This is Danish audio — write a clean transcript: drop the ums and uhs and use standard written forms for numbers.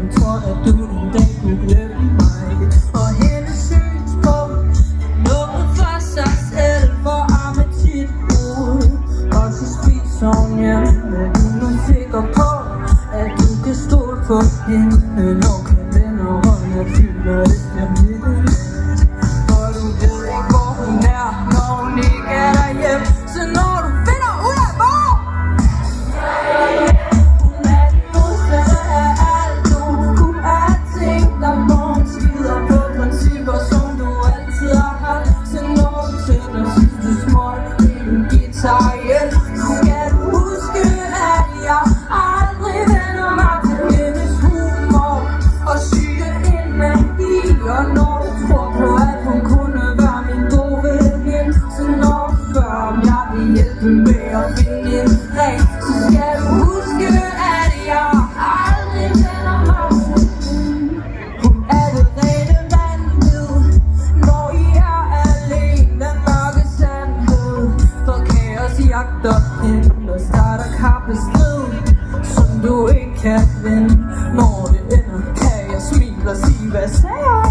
hun tror, at du en dag kunne glemme mig. Og hendes synspunkt noget for sig selv, for appetit ud. Og så spiser hun hjem, men hun er sikker på, at du kan stole på hende, når kalenderen er fyldt, når det bliver middag. For du ved ikke, hvor hun er, når hun ikke er derhjemme. Så når du finder ud af, hvor hun er det modsatte af alt, du kunne have tænkt dig, hvor hun skider på principper, som du altid har haft. Så når du tænder sidste smøg i din guitar igen, så skal du huske, at jeg aldrig vender mig til hendes humor og syge ind med i. Og når du tror på, at hun kunne være min gode ven, så når du spørger, om jeg vil hjælpe med at finde en ring, så skal du huske, at jeg aldrig vender mig til hende. Hun er det rene vanvid, når I er alene, den mørke sandhed. For kaos jagter hende og starter kappestrid, som du ikke kan vinde. Når det ender, kan jeg smile og sige, hvad sagde jeg?